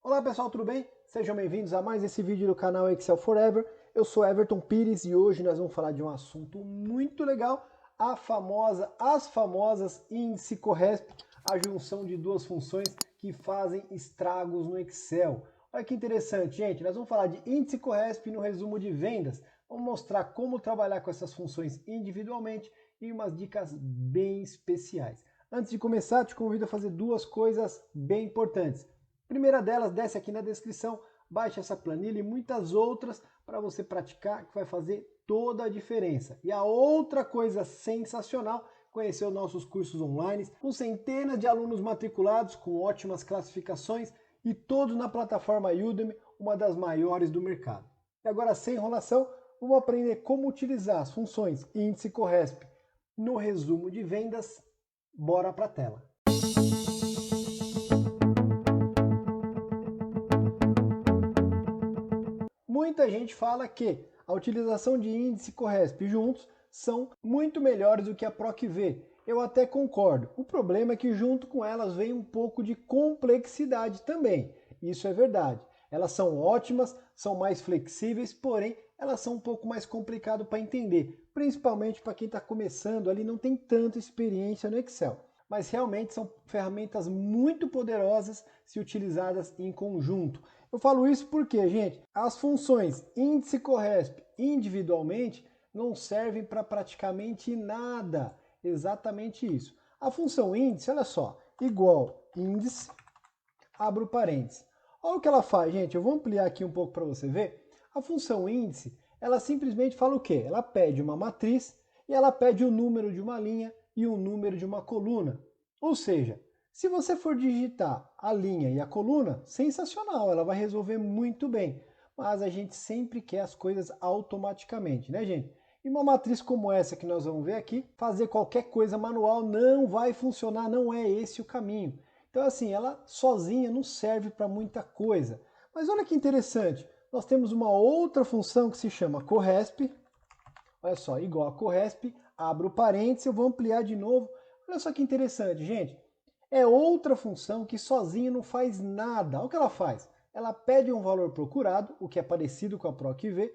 Olá pessoal, tudo bem? Sejam bem-vindos a mais esse vídeo do canal Excel Forever. Eu sou Everton Pires e hoje nós vamos falar de um assunto muito legal, as famosas índice CORRESP, a junção de duas funções que fazem estragos no Excel. Olha que interessante, gente, nós vamos falar de índice CORRESP no resumo de vendas. Vamos mostrar como trabalhar com essas funções individualmente e umas dicas bem especiais. Antes de começar, te convido a fazer duas coisas bem importantes. A primeira delas, desce aqui na descrição, baixe essa planilha e muitas outras para você praticar, que vai fazer toda a diferença. E a outra coisa sensacional, conhecer os nossos cursos online, com centenas de alunos matriculados, com ótimas classificações e todos na plataforma Udemy, uma das maiores do mercado. E agora, sem enrolação, vamos aprender como utilizar as funções índice CORRESP no resumo de vendas. Bora para a tela. Muita gente fala que a utilização de índice CORRESP juntos são muito melhores do que a PROC-V. Eu até concordo. O problema é que junto com elas vem um pouco de complexidade também. Isso é verdade. Elas são ótimas, são mais flexíveis, porém elas são um pouco mais complicadas para entender, principalmente para quem está começando ali, não tem tanta experiência no Excel. Mas realmente são ferramentas muito poderosas se utilizadas em conjunto. Eu falo isso porque, gente, as funções índice CORRESP individualmente não servem para praticamente nada. Exatamente isso. A função índice, olha só, igual índice, abro parênteses. Olha o que ela faz, gente. Eu vou ampliar aqui um pouco para você ver. A função índice, ela simplesmente fala o quê? Ela pede uma matriz e ela pede o número de uma linha e o número de uma coluna. Ou seja, se você for digitar a linha e a coluna, sensacional, ela vai resolver muito bem. Mas a gente sempre quer as coisas automaticamente, né, gente? E uma matriz como essa que nós vamos ver aqui, fazer qualquer coisa manual não vai funcionar, não é esse o caminho. Então, assim, ela sozinha não serve para muita coisa. Mas olha que interessante, nós temos uma outra função que se chama CORRESP. Olha só, igual a CORRESP, abro parênteses, eu vou ampliar de novo. Olha só que interessante, gente. É outra função que sozinha não faz nada. Olha o que ela faz. Ela pede um valor procurado, o que é parecido com a PROC-V,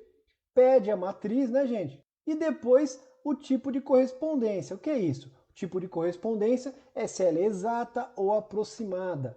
pede a matriz, né, gente? E depois o tipo de correspondência. O que é isso? O tipo de correspondência é se ela é exata ou aproximada.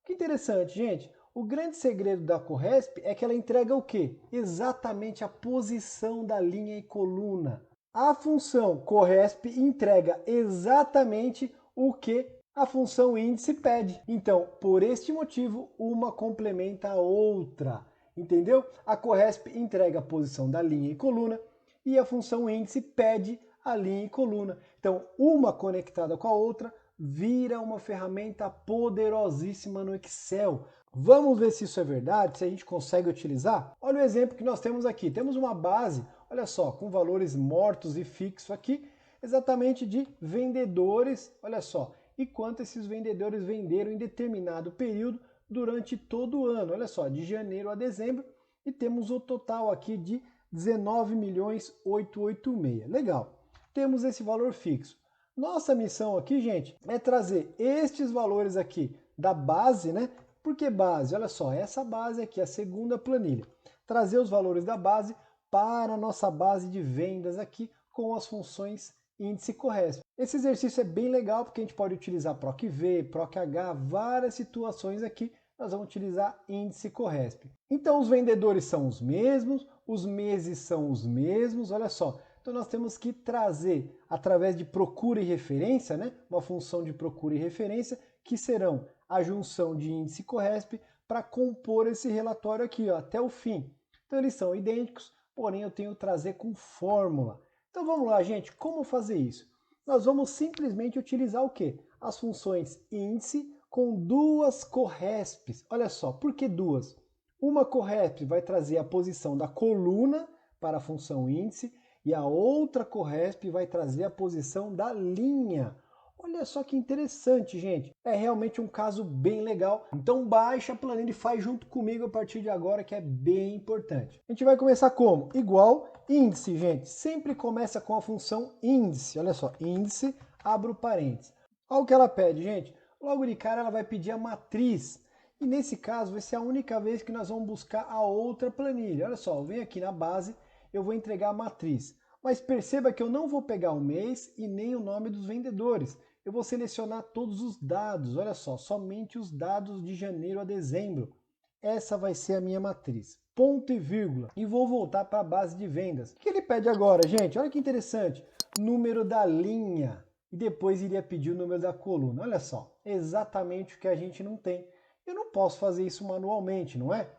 Que interessante, gente. O grande segredo da CORRESP é que ela entrega o quê? Exatamente a posição da linha e coluna. A função CORRESP entrega exatamente o que a função índice pede. Então, por este motivo, uma complementa a outra. Entendeu? A CORRESP entrega a posição da linha e coluna e a função índice pede a linha e coluna. Então, uma conectada com a outra vira uma ferramenta poderosíssima no Excel. Vamos ver se isso é verdade, se a gente consegue utilizar? Olha o exemplo que nós temos aqui. Temos uma base, olha só, com valores mortos e fixos aqui, exatamente de vendedores, olha só, e quanto esses vendedores venderam em determinado período durante todo o ano. Olha só, de janeiro a dezembro, e temos o total aqui de 19.886. Legal. Temos esse valor fixo. Nossa missão aqui, gente, é trazer estes valores aqui da base, né? Por que base? Olha só, essa base aqui, a segunda planilha. Trazer os valores da base para a nossa base de vendas aqui com as funções índice CORRESP. Esse exercício é bem legal porque a gente pode utilizar PROC-V, PROC-H, várias situações aqui nós vamos utilizar índice CORRESP. Então os vendedores são os mesmos, os meses são os mesmos, olha só. Então nós temos que trazer, através de procura e referência, né, uma função de procura e referência, que serão a junção de índice CORRESP para compor esse relatório aqui, ó, até o fim. Então eles são idênticos, porém eu tenho que trazer com fórmula. Então vamos lá, gente, como fazer isso? Nós vamos simplesmente utilizar o quê? As funções índice com duas CORRESPs. Olha só, por que duas? Uma CORRESP vai trazer a posição da coluna para a função índice e a outra CORRESP vai trazer a posição da linha. Olha só que interessante, gente. É realmente um caso bem legal. Então baixa a planilha e faz junto comigo a partir de agora, que é bem importante. A gente vai começar como? Igual índice, gente. Sempre começa com a função índice. Olha só, índice, abro parênteses. Olha o que ela pede, gente. Logo de cara ela vai pedir a matriz. E nesse caso vai ser a única vez que nós vamos buscar a outra planilha. Olha só, eu venho aqui na base, eu vou entregar a matriz. Mas perceba que eu não vou pegar o mês e nem o nome dos vendedores. Eu vou selecionar todos os dados, olha só, somente os dados de janeiro a dezembro. Essa vai ser a minha matriz. Ponto e vírgula. E vou voltar para a base de vendas. O que ele pede agora, gente? Olha que interessante. Número da linha. E depois iria pedir o número da coluna. Olha só, exatamente o que a gente não tem. Eu não posso fazer isso manualmente, não é?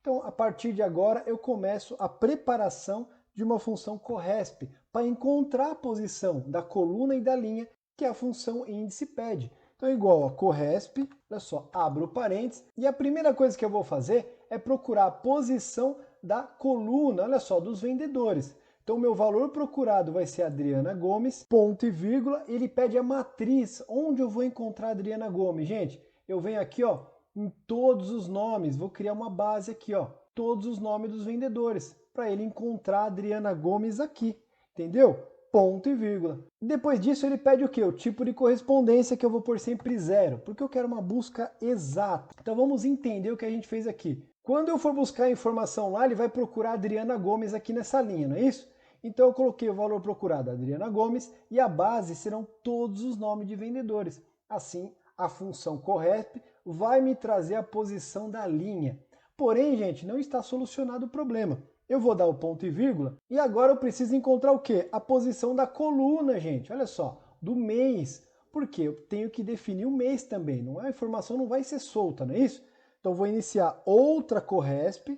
Então, a partir de agora, eu começo a preparação de uma função CORRESP para encontrar a posição da coluna e da linha que a função índice pede. Então, igual a CORRESP, olha só, abro parênteses, e a primeira coisa que eu vou fazer é procurar a posição da coluna, olha só, dos vendedores. Então, o meu valor procurado vai ser Adriana Gomes, ponto e vírgula, ele pede a matriz. Onde eu vou encontrar a Adriana Gomes? Gente, eu venho aqui, ó, em todos os nomes, vou criar uma base aqui, ó, todos os nomes dos vendedores, para ele encontrar a Adriana Gomes aqui, entendeu? Ponto e vírgula. Depois disso ele pede o quê? O tipo de correspondência, que eu vou pôr sempre 0, porque eu quero uma busca exata. Então vamos entender o que a gente fez aqui. Quando eu for buscar a informação lá, ele vai procurar a Adriana Gomes aqui nessa linha, não é isso? Então eu coloquei o valor procurado Adriana Gomes e a base serão todos os nomes de vendedores. Assim, a função CORRESP vai me trazer a posição da linha. Porém, gente, não está solucionado o problema. Eu vou dar o ponto e vírgula e agora eu preciso encontrar o quê? A posição da coluna, gente. Olha só, do mês. Porque eu tenho que definir o mês também. Não é? A informação não vai ser solta, não é isso? Então, vou iniciar outra CORRESP,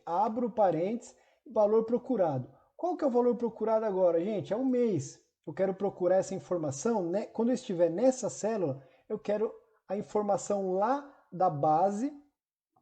abro parênteses, valor procurado. Qual que é o valor procurado agora, gente? É o mês. Eu quero procurar essa informação, né? Quando eu estiver nessa célula, eu quero a informação lá da base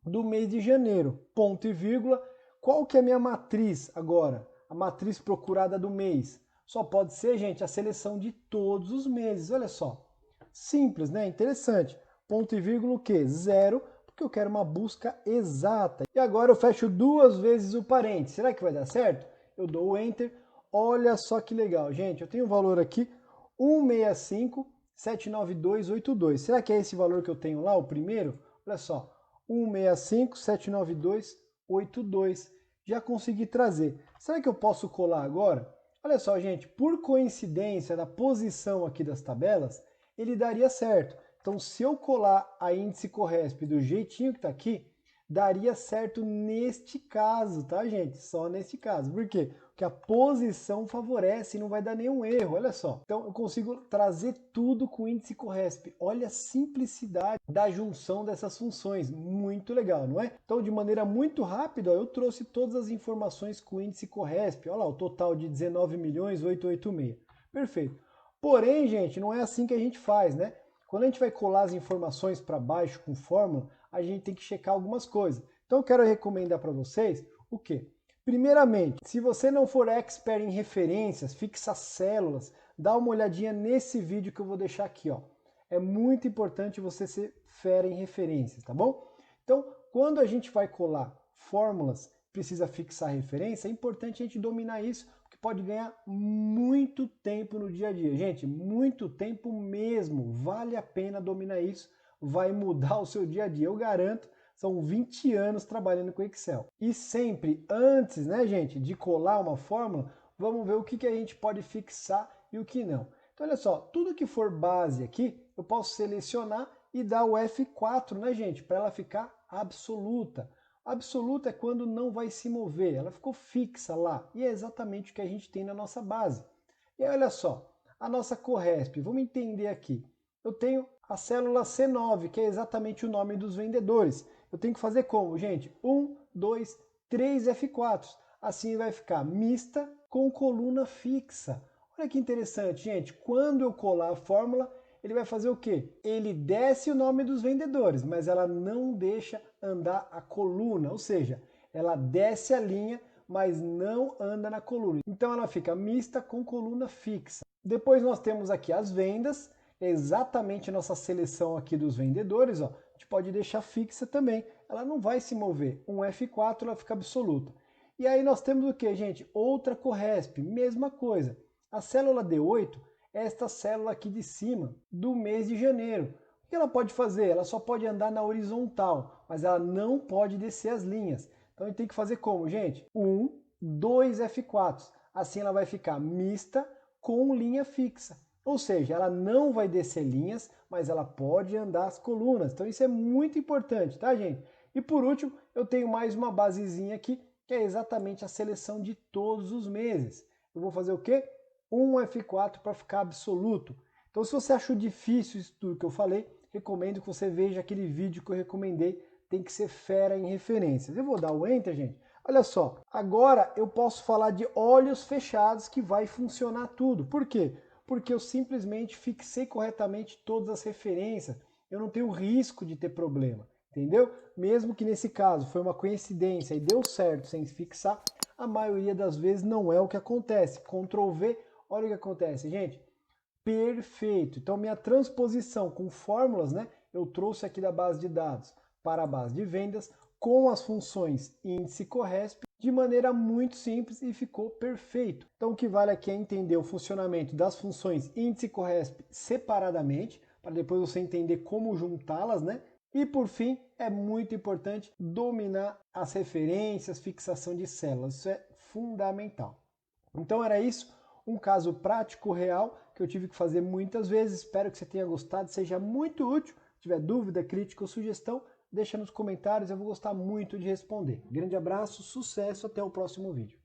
do mês de janeiro, ponto e vírgula. Qual que é a minha matriz agora? A matriz procurada do mês. Só pode ser, gente, a seleção de todos os meses. Olha só. Simples, né? Interessante. Ponto e vírgula o quê? 0, porque eu quero uma busca exata. E agora eu fecho 2 vezes o parênteses. Será que vai dar certo? Eu dou o Enter. Olha só que legal, gente. Eu tenho um valor aqui, 165.79282. Será que é esse valor que eu tenho lá, o primeiro? Olha só, 165.79282. Já consegui trazer. Será que eu posso colar agora? Olha só, gente, por coincidência da posição aqui das tabelas, ele daria certo. Então, se eu colar a índice CORRESP do jeitinho que está aqui, daria certo neste caso, tá, gente? Só neste caso. Por quê? Porque a posição favorece e não vai dar nenhum erro, olha só. Então, eu consigo trazer tudo com o índice CORRESP. Olha a simplicidade da junção dessas funções. Muito legal, não é? Então, de maneira muito rápida, ó, eu trouxe todas as informações com o índice CORRESP. Olha lá, o total de 19.886. Perfeito. Porém, gente, não é assim que a gente faz, né? Quando a gente vai colar as informações para baixo com fórmula, a gente tem que checar algumas coisas. Então eu quero recomendar para vocês o quê? Primeiramente, se você não for expert em referências, fixa células, dá uma olhadinha nesse vídeo que eu vou deixar aqui, ó. É muito importante você ser fera em referências, tá bom? Então, quando a gente vai colar fórmulas, precisa fixar referência, é importante a gente dominar isso, que pode ganhar muito tempo no dia a dia. Gente, muito tempo mesmo. Vale a pena dominar isso. Vai mudar o seu dia a dia. Eu garanto, são 20 anos trabalhando com Excel. E sempre antes, né, gente, de colar uma fórmula, vamos ver o que a gente pode fixar e o que não. Então, olha só, tudo que for base aqui, eu posso selecionar e dar o F4, né, gente, para ela ficar absoluta. Absoluta é quando não vai se mover, ela ficou fixa lá. E é exatamente o que a gente tem na nossa base. E olha só, a nossa CORRESP, vamos entender aqui. Eu tenho a célula C9, que é exatamente o nome dos vendedores. Eu tenho que fazer como, gente? 1, 2, 3 F4. Assim vai ficar mista com coluna fixa. Olha que interessante, gente. Quando eu colar a fórmula, ele vai fazer o quê? Ele desce o nome dos vendedores, mas ela não deixa andar a coluna, ou seja, ela desce a linha, mas não anda na coluna. Então ela fica mista com coluna fixa. Depois nós temos aqui as vendas, exatamente a nossa seleção aqui dos vendedores, ó. A gente pode deixar fixa também, ela não vai se mover. Um F4 ela fica absoluta. E aí nós temos o que, gente? Outra CORRESP, mesma coisa. A célula D8 é esta célula aqui de cima do mês de janeiro. O que ela pode fazer? Ela só pode andar na horizontal, mas ela não pode descer as linhas. Então a gente tem que fazer como, gente? 1, 2 F4. Assim ela vai ficar mista com linha fixa. Ou seja, ela não vai descer linhas, mas ela pode andar as colunas. Então isso é muito importante, tá, gente? E por último, eu tenho mais uma basezinha aqui, que é exatamente a seleção de todos os meses. Eu vou fazer o quê? 1 F4 para ficar absoluto. Então se você achou difícil isso tudo que eu falei, recomendo que você veja aquele vídeo que eu recomendei, tem que ser fera em referências. Eu vou dar o Enter, gente. Olha só, agora eu posso falar de olhos fechados que vai funcionar tudo. Por quê? Porque eu simplesmente fixei corretamente todas as referências. Eu não tenho risco de ter problema, entendeu? Mesmo que nesse caso foi uma coincidência e deu certo sem fixar, a maioria das vezes não é o que acontece. Ctrl V, olha o que acontece, gente. Perfeito. Então minha transposição com fórmulas, né? Eu trouxe aqui da base de dados para a base de vendas com as funções índice e corresp de maneira muito simples e ficou perfeito. Então o que vale aqui é entender o funcionamento das funções índice e corresp separadamente, para depois você entender como juntá-las, né? E por fim, é muito importante dominar as referências, fixação de células. Isso é fundamental. Então era isso, um caso prático, real, que eu tive que fazer muitas vezes. Espero que você tenha gostado, seja muito útil. Se tiver dúvida, crítica ou sugestão, deixa nos comentários, eu vou gostar muito de responder. Grande abraço, sucesso, até o próximo vídeo.